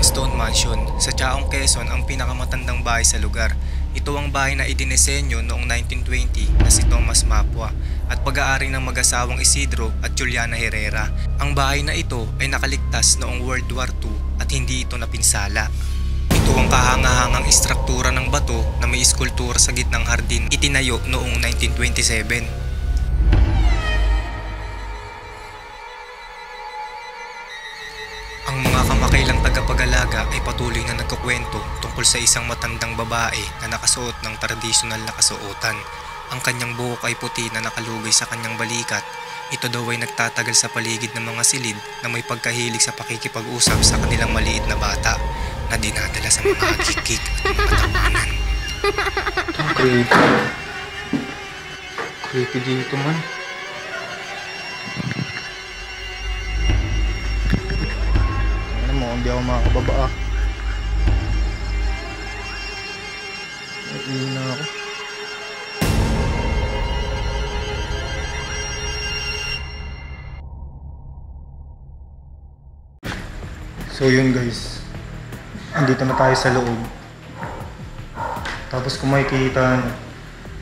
ang Stone Mansion sa Chaong, Quezon ang pinakamatandang bahay sa lugar. Ito ang bahay na idinisenyo noong 1920 na si Thomas Mapua at pag-aari ng mag-asawang Isidro at Juliana Herrera. Ang bahay na ito ay nakaligtas noong World War II at hindi ito napinsala. Ito ang kahangahangang istruktura ng bato na may iskultura sa gitnang hardin, itinayo noong 1927. Ang mga kamakailang tagapag-alaga ay patuloy na nagkukwento tungkol sa isang matandang babae na nakasuot ng tradisyonal na kasuotan. Ang kanyang buhok ay puti na nakalugay sa kanyang balikat. Ito daw ay nagtatagal sa paligid ng mga silid na may pagkahilig sa pakikipag-usap sa kanilang maliit na bata na dinadala sa mga kikik at mga tawanan. Ang creepy. Creepy dito man. Ano mo, hindi ako makakababa ah. Nag-iina ako. So yun guys, andito na tayo sa loob. Tapos kung makikita,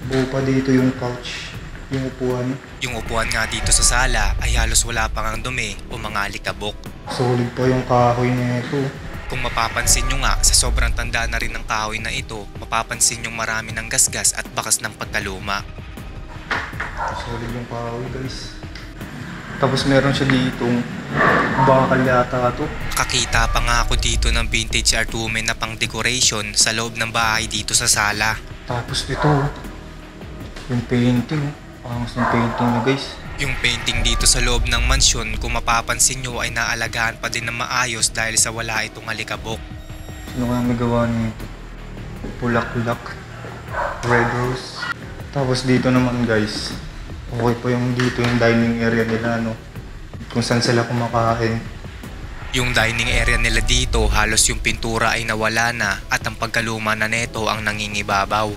buo pa dito yung couch, yung upuan. Yung upuan nga dito sa sala ay halos wala pang ang dumi o mga alikabok. Solid pa yung kahoy na ito. Kung mapapansin nyo nga, sa sobrang tanda na rin ng kahoy na ito, mapapansin yung marami ng gasgas at bakas ng pagkaluma. Solid yung kahoy guys. Tapos meron siya ditong bakal yata ito. Kakita pa nga ako dito ng vintage Artumen na pang decoration sa loob ng bahay dito sa sala. Tapos ito, yung painting. Pangas ng painting na guys. Yung painting dito sa loob ng mansyon, kung mapapansin nyo ay naalagaan pa din na maayos dahil sa wala itong alikabok. Sino kaya may gawa nito? Bulaklak, red rose. Tapos dito naman guys, okay pa yung dito yung dining area nila, no? Kung saan sila kumakain. Yung dining area nila dito, halos yung pintura ay nawala na at ang pagkaluma na neto ang nangingibabaw.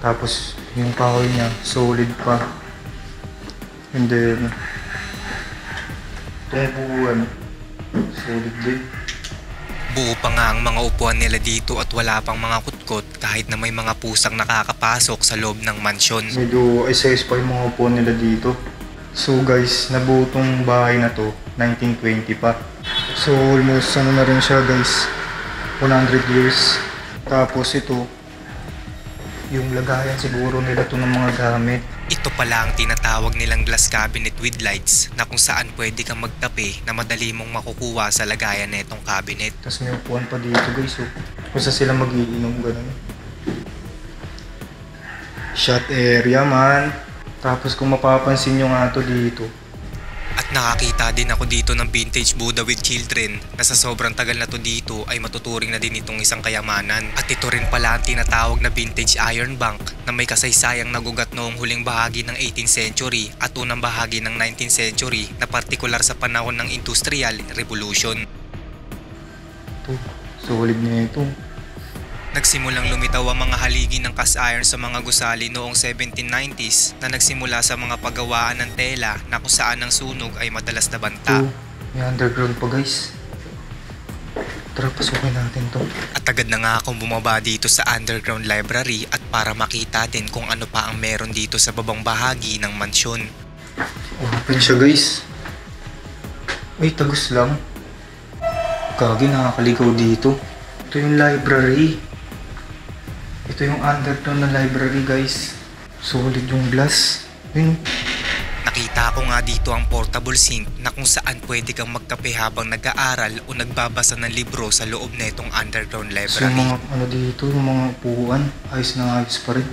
Tapos yung kahoy niya, solid pa. And then, itong buwan, solid din. Buo pa nga ang mga upuan nila dito at wala pang mga kutkot kahit na may mga pusang nakakapasok sa loob ng mansyon. Medyo SS pa yung mga upuan nila dito. So guys, nabuo tong bahay na to, 1920 pa. So almost ano na rin siya guys, 100 years. Tapos ito, yung lagayan siguro nila to ng mga gamit. Ito pala ang tinatawag nilang glass cabinet with lights na kung saan pwede kang magtape na madali mong makukuha sa lagayan na itong cabinet. Tapos may upuan pa dito guys, oh. Kung saan sila magiinom, ganun. Shot area man. Tapos kung mapapansin nyo nga to dito. At nakakita din ako dito ng vintage Buddha with children na sa sobrang tagal na to dito ay matuturing na din itong isang kayamanan. At ito rin pala ang tinatawag na vintage iron bank na may kasaysayang nagugat noong huling bahagi ng 18th century at unang bahagi ng 19th century na partikular sa panahon ng Industrial Revolution. Ito, solid na ito. Nagsimulang lumitaw ang mga haligi ng cast iron sa mga gusali noong 1790s na nagsimula sa mga paggawaan ng tela na kung saan ang sunog ay madalas na banta. Ito, may underground pa guys. Tara, pasukin natin to. At agad na nga akong bumaba dito sa underground library at para makita din kung ano pa ang meron dito sa babang bahagi ng mansyon. Open siya guys. Ay, tagus lang. Kagi, nakakaligaw dito. Ito yung library. Ito yung underground na library guys. Solid yung glass. Yun. Nakita ko nga dito ang portable sink na kung saan pwede kang magkape habang nag-aaral o nagbabasa ng libro sa loob na itong underground So yung library. mga ano dito, yung mga upuan, ayos na ayos pa rin.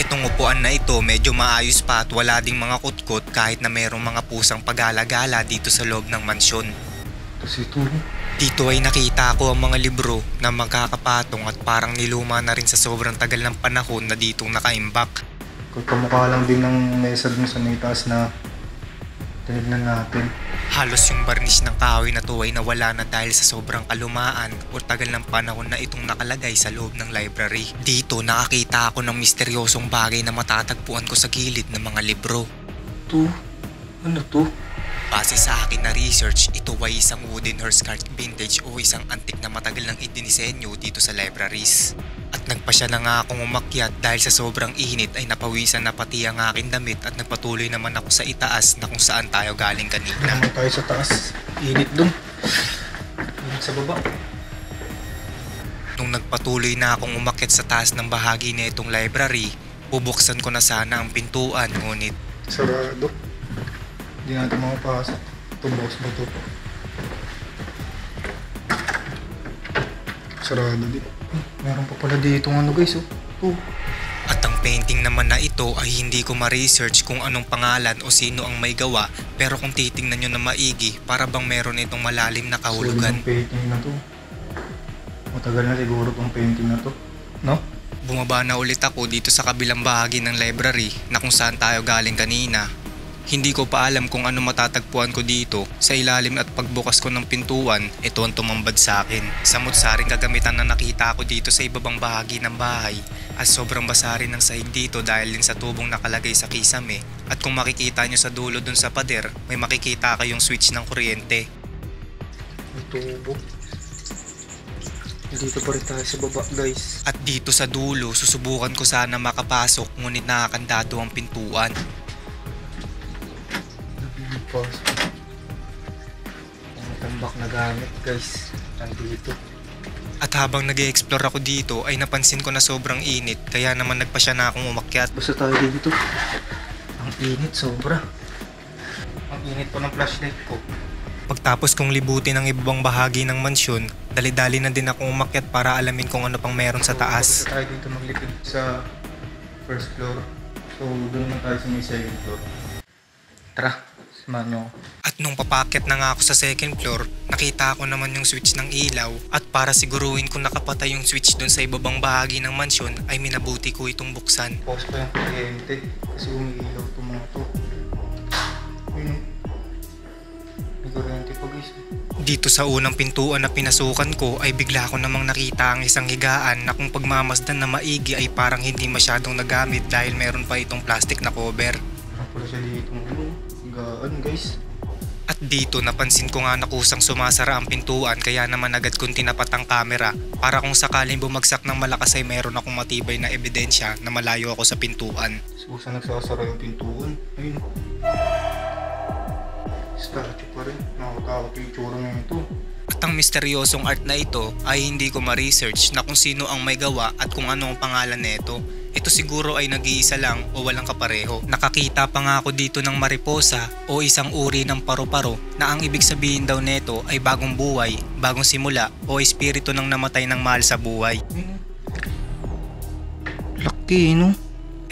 Itong upuan na ito medyo maayos pa at wala ding mga kutkot kahit na merong mga pusang pag-alagala dito sa loob ng mansyon. Tapos ito, Dito ay nakita ko ang mga libro na magkakapatong at parang niluma na rin sa sobrang tagal ng panahon na ditong nakaimbak. kamukha lang din ng mesa dun sa may taas na tinignan natin. Halos yung barnish ng kahoy na to ay nawala na dahil sa sobrang kalumaan o tagal ng panahon na itong nakalagay sa loob ng library. Dito nakakita ako ng misteryosong bagay na matatagpuan ko sa gilid ng mga libro. Ito, ano to? Base sa akin na research, ito ay isang wooden horse cart vintage o isang antik na matagal nang idinisenyo dito sa libraries. At nagpasya na nga akong umakyat dahil sa sobrang init ay napawisan na pati ang aking damit at nagpatuloy naman ako sa itaas na kung saan tayo galing kanina. Naman tayo sa taas. Init dun. Init sa baba. Nung nagpatuloy na akong umakyat sa taas ng bahagi na itong library, bubuksan ko na sana ang pintuan ngunit Sarado. Hindi natin makapasok. Ito boss ba ito? Sarado din. Meron pa pala dito ano guys oh. Oh. at ang painting naman na ito ay hindi ko ma-research kung anong pangalan o sino ang may gawa, pero kung titingnan nyo na maigi, para bang meron itong malalim na kahulugan. Solid painting na to. Matagal na siguro tong painting na to, no? Bumaba na ulit ako dito sa kabilang bahagi ng library na kung saan tayo galing kanina. Hindi ko pa alam kung ano matatagpuan ko dito. Sa ilalim at pagbukas ko ng pintuan, ito ang tumambad sa akin. Samut-saring kagamitan na nakita ko dito sa ibabang bahagi ng bahay. At sobrang basa rin ng sahig dito dahil din sa tubong nakalagay sa kisame. At kung makikita nyo sa dulo dun sa pader, may makikita kayong switch ng kuryente. May tubo. Dito pa rin tayo sa baba guys. At dito sa dulo, susubukan ko sana makapasok ngunit nakakandado ang pintuan. Ang tambak na gamit guys, nandito. At habang nag-e-explore ako dito ay napansin ko na sobrang init, kaya naman nagpasya na akong umakyat. Basta tayo dito. Ang init sobra. Ang init pa ng flashlight ko. Pagtapos kong libutin ang ibang bahagi ng mansyon, dali-dali na din akong umakyat para alamin kung ano pang meron sa taas. Basta tayo dito maglipid sa first floor. So doon naman tayo sa may second floor. Tara, samahan nyo. At nung papakyat na nga ako sa second floor, nakita ko naman yung switch ng ilaw at para siguruhin kung nakapatay yung switch dun sa ibabang bahagi ng mansyon ay minabuti ko itong buksan. Pause pa yung kuryente kasi umiilaw itong mga to. Ayun. May kuryente pa guys. Dito sa unang pintuan na pinasukan ko ay bigla ko namang nakita ang isang higaan na kung pagmamasdan na maigi ay parang hindi masyadong nagamit dahil meron pa itong plastic na cover. Parang pala siya dito higaan guys. At dito napansin ko nga na kusang sumasara ang pintuan kaya naman agad kong tinapat ang camera para kung sakaling bumagsak ng malakas ay meron akong matibay na ebidensya na malayo ako sa pintuan. Susa nagsasara yung pintuan. Ayun. Statue pa rin. Nakakawat yung itsura na ito. At ang misteryosong art na ito ay hindi ko ma-research na kung sino ang may gawa at kung ano ang pangalan nito. Ito siguro ay nag-iisa lang o walang kapareho. Nakakita pa nga ako dito ng mariposa o isang uri ng paru-paro na ang ibig sabihin daw nito ay bagong buhay, bagong simula o espiritu ng namatay ng mahal sa buhay. Laki no?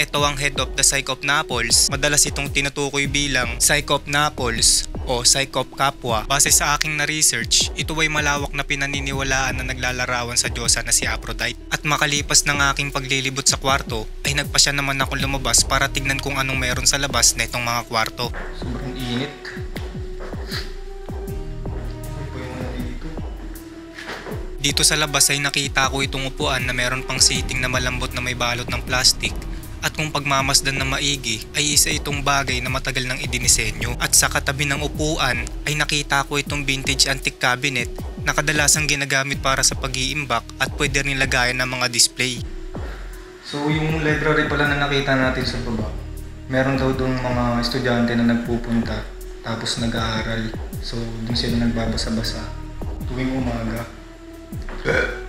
Ito ang head of the Psychop Naples. Madalas itong tinutukoy bilang Psychop Naples o Psychop Kapwa. Base sa aking na-research, ito ay malawak na pinaniniwalaan na naglalarawan sa diyosa na si Aphrodite. At makalipas ng aking paglilibot sa kwarto, ay nagpasya naman akong lumabas para tignan kung anong meron sa labas na itong mga kwarto. Sobrang init. Ano pa yung dito? Dito sa labas ay nakita ko itong upuan na meron pang seating na malambot na may balot ng plastic. At kung pagmamasdan na maigi ay isa itong bagay na matagal nang idinisenyo. At sa katabi ng upuan ay nakita ko itong vintage antique cabinet na kadalasang ginagamit para sa pag-iimbak at pwede rin lagayan ng mga display. So yung library pala na nakita natin sa baba, meron daw doon mga estudyante na nagpupunta tapos nag-aaral. So doon sila nagbabasa-basa tuwing umaga.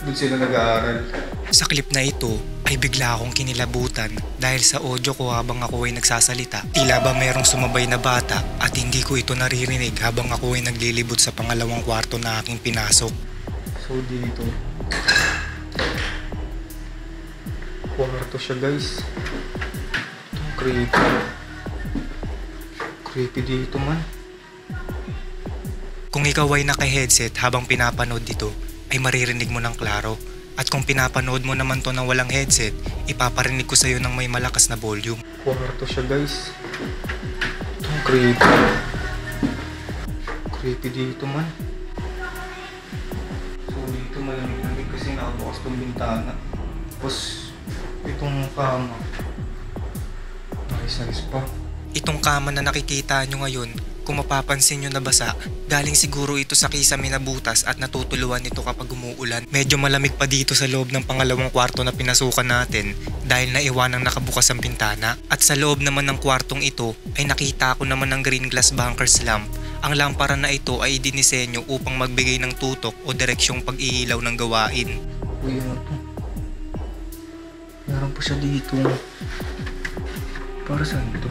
Doon sila nag-aaral. Sa clip na ito ay bigla akong kinilabutan dahil sa audio ko habang ako ay nagsasalita. Tila ba merong sumabay na bata at hindi ko ito naririnig habang ako ay naglilibot sa pangalawang kwarto na aking pinasok. So dito, kwarto siya guys. Itong creepy. Creepy dito man. Kung ikaw ay naka-headset habang pinapanood dito, ay maririnig mo ng klaro. At kung pinapanood mo naman to ng walang headset, ipaparinig ko sa'yo ng may malakas na volume. Kwarto siya guys. Itong creepy. Creepy dito man. So dito malamig-lamig kasi nakabukas tong bintana. Tapos itong kama. Nice pa. Itong kama na nakikita nyo ngayon Kung mapapansin nyo na basa, galing siguro ito sa kisame na butas at natutuluan nito kapag umuulan. Medyo malamig pa dito sa loob ng pangalawang kwarto na pinasukan natin dahil naiwanang nakabukas ang bintana. At sa loob naman ng kwartong ito ay nakita ko naman ng green glass bunkers lamp. Ang lampara na ito ay dinisenyo upang magbigay ng tutok o direksyong pag-iilaw ng gawain. Uy, ano to? Meron pa siya dito. Para saan ito?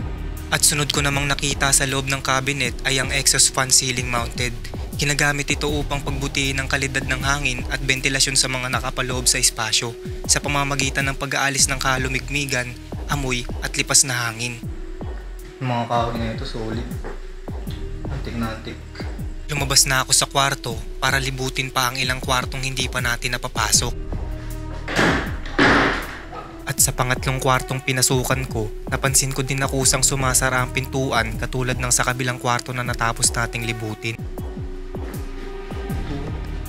At sunod ko namang nakita sa loob ng cabinet ay ang exhaust fan ceiling mounted. Ginagamit ito upang pagbutihin ang kalidad ng hangin at ventilasyon sa mga nakapaloob sa espasyo sa pamamagitan ng pag-aalis ng kalumigmigan, amoy at lipas na hangin. Yung mga kahoy na ito, solid. Antik na antik. Lumabas na ako sa kwarto para libutin pa ang ilang kwartong hindi pa natin napapasok. At sa pangatlong kwartong pinasukan ko, napansin ko din na kusang sumasara ang pintuan katulad ng sa kabilang kwarto na natapos nating libutin. Ito,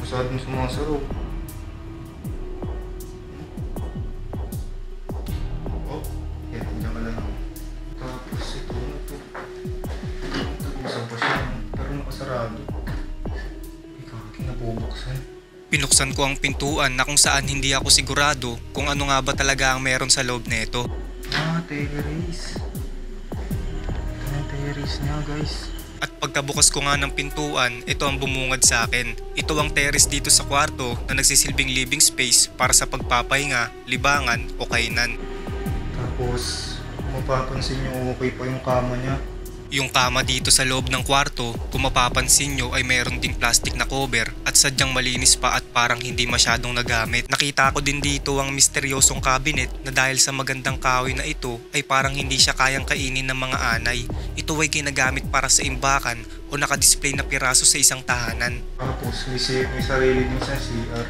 masyadong sumasaro. Oh, yan, hindi ka lang. Tapos ito na to. Tagusan pa siya, pero nakasarado. Ikaw, kinabubuksan. Pinuksan ko ang pintuan na kung saan hindi ako sigurado kung ano nga ba talaga ang meron sa loob nito. Terrace. Ang terrace niya, guys. At pagkabukas ko nga ng pintuan, ito ang bumungad sa akin. Ito ang terrace dito sa kwarto na nagsisilbing living space para sa pagpapahinga, libangan o kainan. Tapos, kung mapapansin nyo, okay pa yung kama niya. Yung kama dito sa loob ng kwarto, kung mapapansin nyo ay mayroon ding plastic na cover at sadyang malinis pa at parang hindi masyadong nagamit. Nakita ko din dito ang misteryosong cabinet na dahil sa magandang kahoy na ito ay parang hindi siya kayang kainin ng mga anay. Ito ay ginagamit para sa imbakan o nakadisplay na piraso sa isang tahanan. Tapos, may sarili din sa CR.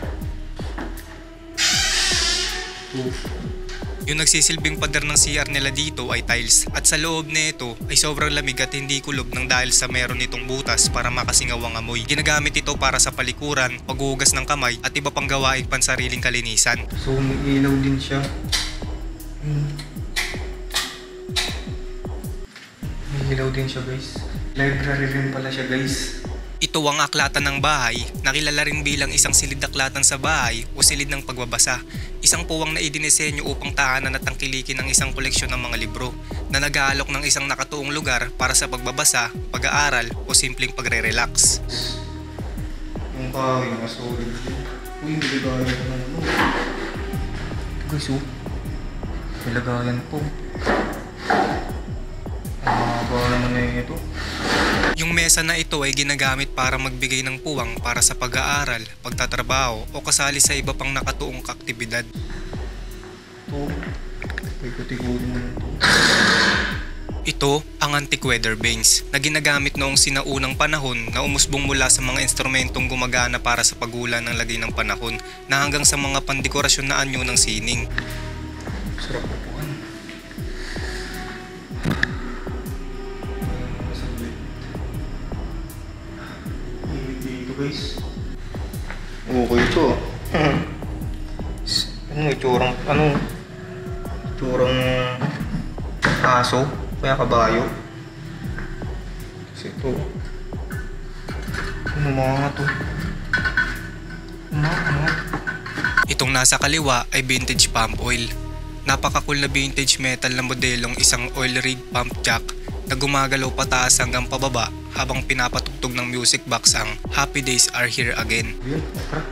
Yung nagsisilbing pader ng CR nila dito ay tiles at sa loob nito ay sobrang lamig at hindi kulob ng dahil sa meron nitong butas para makasingaw ang amoy. Ginagamit ito para sa palikuran, paghuhugas ng kamay at iba pang gawaing pansariling kalinisan. So, may ilaw din siya. May ilaw din siya, guys. Library rin pala siya, guys. Ito ang aklatan ng bahay, nakilala rin bilang isang silid aklatan sa bahay o silid ng pagbabasa. Isang puwang na idinisenyo upang tahanan at tangkilikin ng isang koleksyon ng mga libro na nag-aalok ng isang nakatuong lugar para sa pagbabasa, pag-aaral o simpleng pagre-relax. Yung kahoy, nakasolid din. Uy, nilagayan ko ng ano. Guys, oh. Nilagayan po. Ang mahaba naman na ito. Yung mesa na ito ay ginagamit para magbigay ng puwang para sa pag-aaral, pagtatrabaho o kasali sa iba pang nakatuong aktibidad. Ito, ikot-ikotin mo ito. Ito ang antique weather vanes na ginagamit noong sinaunang panahon na umusbong mula sa mga instrumentong gumagana para sa paghula ng lagay ng panahon na hanggang sa mga pandekorasyon na anyo ng sining. Sarap po. Guys. Okay ito. Anong itsurang aso? Kaya kabayo? Kasi ito. Ano mga to? Ano? Itong nasa kaliwa ay vintage pump oil. Napaka-cool na vintage metal na modelong isang oil rig pump jack na gumagalaw pataas hanggang pababa habang pinapatugtog ng music box ang Happy Days Are Here Again. Yun, tara.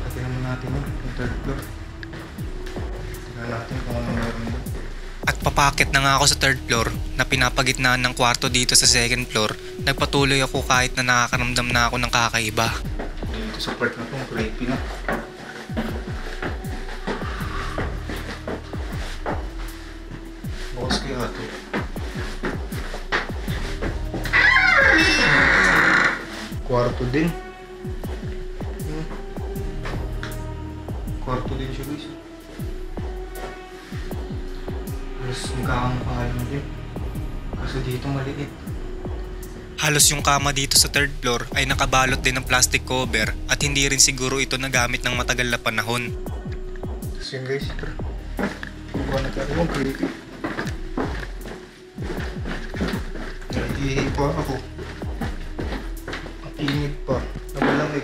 Pati naman natin yun, yung third floor. Tingnan natin kung ano meron doon. At papakit na nga ako sa third floor na pinapagitnaan ng kwarto dito sa second floor. Nagpatuloy ako kahit na nakakaramdam na ako ng kakaiba. Dito sa part na to, creepy na. Bukas kaya ito. Kwarto din. Kwarto din siya, guys. Mas magkakamukha lang din. Kaso dito maliit. Halos yung kama dito sa third floor ay nakabalot din ng plastic cover at hindi rin siguro ito nagamit ng matagal na panahon. Tapos yun, guys. Buka na tayo. Creepy. Ihi pa ako. Ang init pa. Namalamig.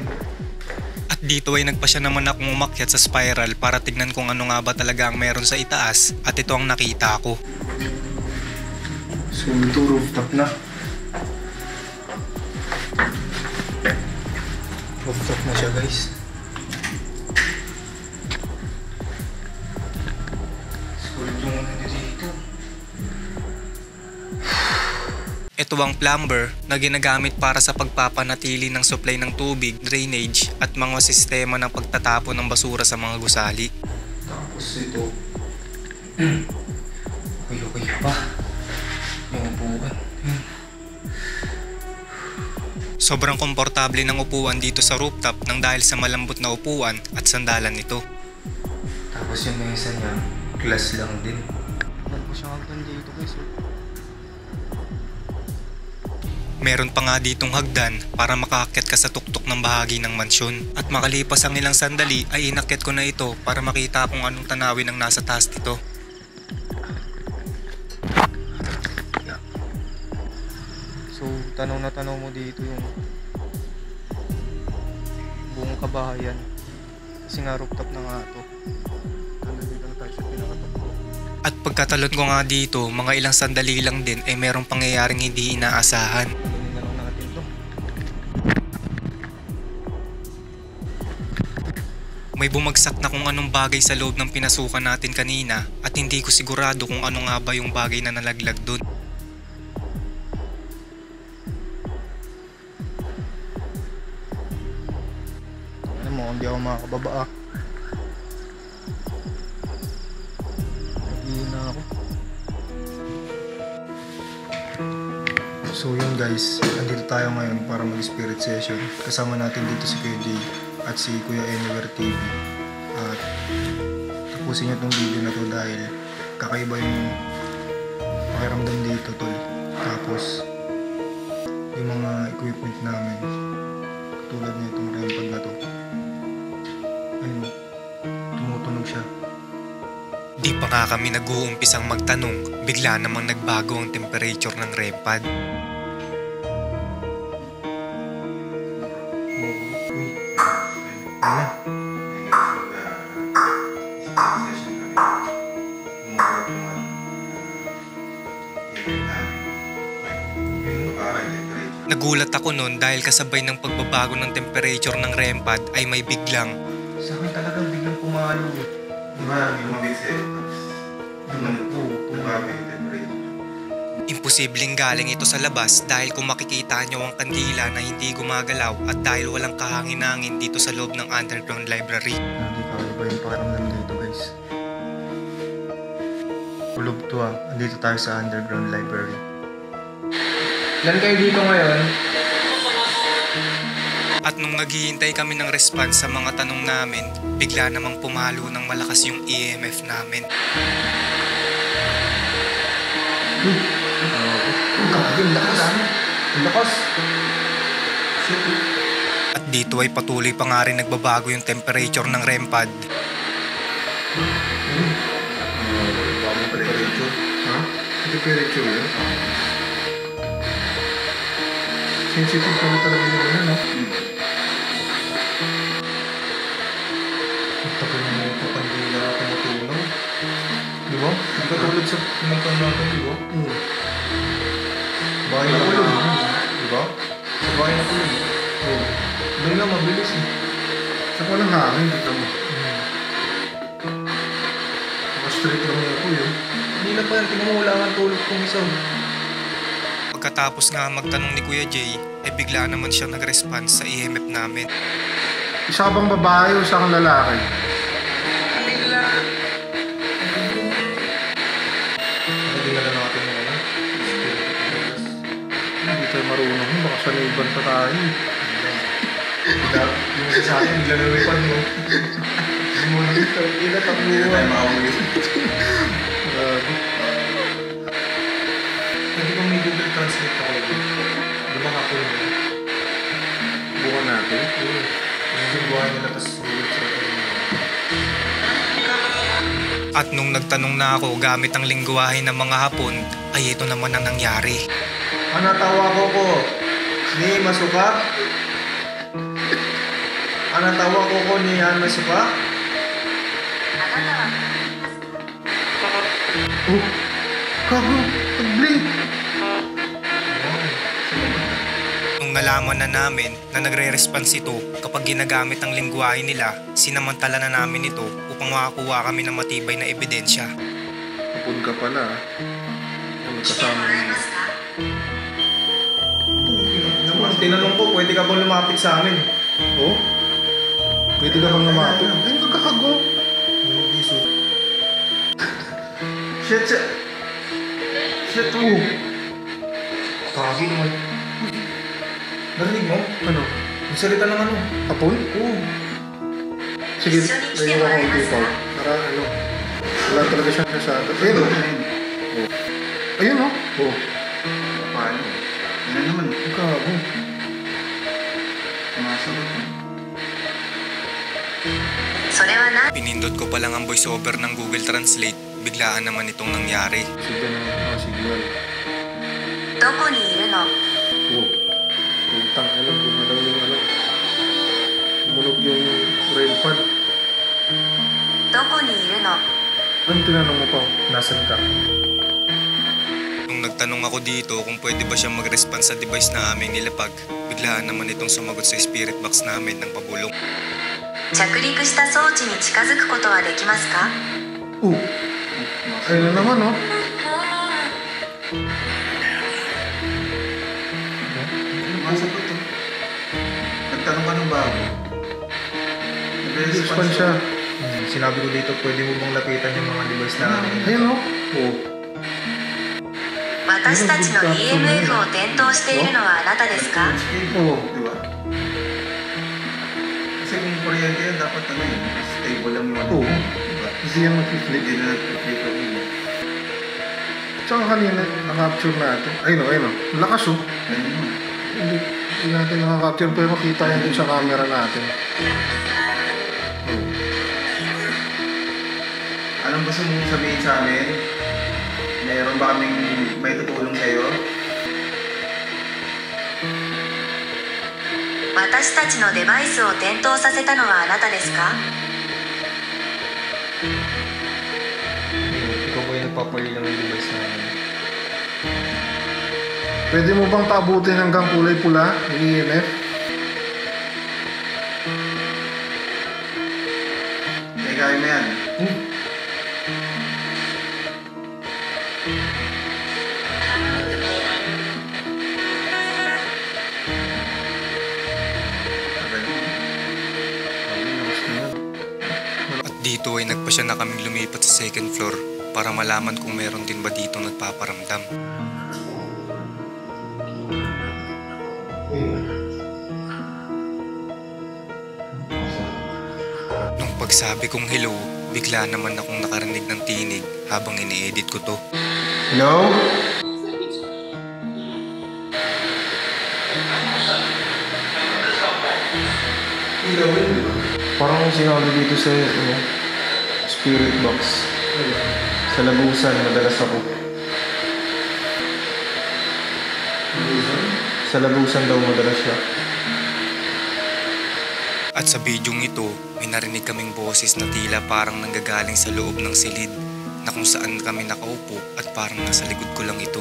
At dito ay nagpa siya naman akong umakyat sa spiral para tignan kung ano nga ba talaga ang meron sa itaas at ito ang nakita ko. So ito rooftop na. Rooftop na siya guys. Sulit yung ano dito. Ito ang plumber na ginagamit para sa pagpapanatili ng supply ng tubig, drainage at mga sistema ng pagtatapon ng basura sa mga gusali. Tapos ito. Okay pa. Yung upuan. Sobrang komportable ng upuan dito sa rooftop nang dahil sa malambot na upuan at sandalan nito. Tapos yung mesa niya, glass lang din. Ano ko siya hanggang dito guys. Meron pa nga ditong hagdan para makaakyat ka sa tuktok ng bahagi ng mansyon. At makalipas ang ilang sandali ay inakyat ko na ito para makita kung anong tanawin ang nasa taas nito. So, tanaw na tanaw mo dito yung buong kabahayan. Kasi nga rooftop na nga ito. Nandito na tayo sa pinakatuktok. At pagkatalon ko nga dito, mga ilang sandali lang din ay merong pangyayaring hindi inaasahan. Tingnan lang natin to. May bumagsak na kung anong bagay sa loob ng pinasukan natin kanina at hindi ko sigurado kung ano nga ba yung bagay na nalaglag doon. Ano mo, hindi ako makakababa ah. Nag-iina ako. So yun guys, andito tayo ngayon para mag-spirit session. Kasama natin dito si Kuya Jay at si Kuya Anywhere TV. At tapusin nyo itong video na to dahil kakaiba yung pakiramdam dito tol. Tapos yung mga equipment namin tulad na itong rempad na to. Ayun, tumutunog siya. Di pa nga kami nag-uumpisang magtanong, bigla namang nagbago ang temperature ng REM-pad. Nagulat ako noon dahil kasabay ng pagbabago ng temperature ng REM-pad ay may biglang Sa akin talagang biglang pumalo. imposibleng galing ito sa labas dahil kung makikita nyo ang kandila na hindi gumagalaw at dahil walang kahangin-hangin dito sa loob ng underground library. Hindi kakaiba yung pakiramdam dito guys. Kulob to ah. Andito tayo sa underground library. Ilan kayo dito ngayon? At nung naghihintay kami ng response sa mga tanong namin, bigla namang pumalo ng malakas yung EMF namin. Ang lakas. Ang lakas. At dito ay patuloy pa nga rin nagbabago yung temperature ng REM-pad. Temperature? Ha? Temperature yun? Sensitive kami talaga yun na, no? Ang tagal mo ito pandila na tumutunaw. Di ba? Hindi ka tulad sa pinagtan natin, di ba? Bahay na kulog. Di ba? Sa bahay na kulog. Doon nga mabilis eh. Sa walang hangin, di ka mo. Straight lang ako yun. Hindi na pa yan, tingnan mo wala nga tulog kong isa. Pagkatapos nga magtanong ni Kuya Jay, ay bigla naman siya nag-response sa EMF namin. Isa ka bang babae o isa kang lalaki? Dinala natin yung ano? Hindi tayo marunong. Baka sa naiban pa tayo. Yung isa sa akin, bigla nalipad mo. Sumunod ito. Ina, takbuhan. Hindi tayo makawin. Hindi ba may Google Translate ako? Di ba ka po yun? Bukan natin? Yung buwan nila, tapos Google Translate. At nung nagtanong na ako gamit ang lingwahe ng mga Hapon, ay ito naman ang nangyari. Anatawa ko ni Masuka? Anatawa ko ni Masuka? Oh, kago, pag-blink. Nung nalaman na namin na nagre-response ito kapag ginagamit ang lengguwahe nila, sinamantala na namin ito upang makakuha kami ng matibay na ebidensya. Hapon ka pala. Ano kasama mo? Naman, tinanong ko, pwede ka bang lumapit sa amin? Oh? Pwede ka bang lumapit? Ay, magkakago. Shit! Oh! Kagi naman. Narinig mo? Ano? Magsalita ng ano? Hapon? Oo. Sige, layo ako ang dito. Para ano? Wala talaga siyang nasado. Ayun o. Ayun o. Oh. Paano? Ano naman? Magkakago. Pinindot ko pa lang ang voiceover ng Google Translate, biglaan naman itong nangyari. Sige na. Signal. どこにいるの Oh. Puntang alam kung ano yung ano. Munog yung rail pad. どこにいるの Anong tinanong mo pa? Nasaan ka? Nung nagtanong ako dito kung pwede ba siya mag-response sa device na aming nilapag, biglaan naman itong sumagot sa spirit box namin ng pabulong. 着陸した装置に近づくことはできますか Oh. Ayun na naman oh. Masagot to. Nagtanong ka ng bago. Nag-respond siya. Sinabi ko dito, pwede mo bang lapitan yung mga device namin? Ayun oh. Oh. 私たちの EMF を点灯しているのはあなたですか Oh. Diba? Kasi kung kuryente yan, dapat ano yun, stable lang yung ano. Oo. Diba? Kasi yan mag-flip. Hindi na nag-flip ang yun. Tsaka kanina, nakapture natin. Ayun oh, ayun oh. Lakas oh. Ayun yun. Hindi natin nakakapture pero makita yan din sa camera natin. Anong gusto mong sabihin sa amin? Meron ba kaming may tutulong sa'yo? 私たちのデバイスを点灯させたのはあなたですか Ikaw ba yung nagpapalit ng device namin? Pwede mo bang paabutin hanggang kulay pula yung EMF? May kaya mo yan. At dito ay nagpa siya na kaming lumipat sa second floor para malaman kung meron din ba dito nagpaparamdam. Nung pagsabi kong hello, bigla naman akong nakarinig ng tinig habang ini-edit ko to. Hello? Parang sinabi dito sa spirit box. Sa Lagusan, madalas ako. Sa Lagusan daw madalas siya. At sa bidyong ito, may narinig kaming boses na tila parang nanggagaling sa loob ng silid na kung saan kami nakaupo at parang nasa likod ko lang ito.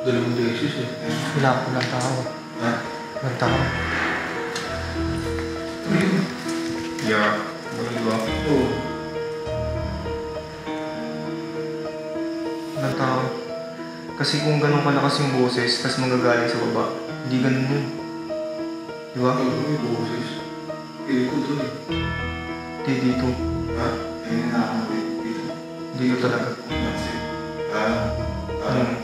Dalawang beses eh. Walang tao. Ha? Walang tao. Yeah. Ano ba? Oo. Walang tao. Kasi kung ganun kalakas yung boses, tas manggagaling sa baba, hindi ganun yun. Di ba? Ano yung boses? Pili ko doon eh. Hindi dito. Ha? Ayun na ako dito. Dito talaga. Ah?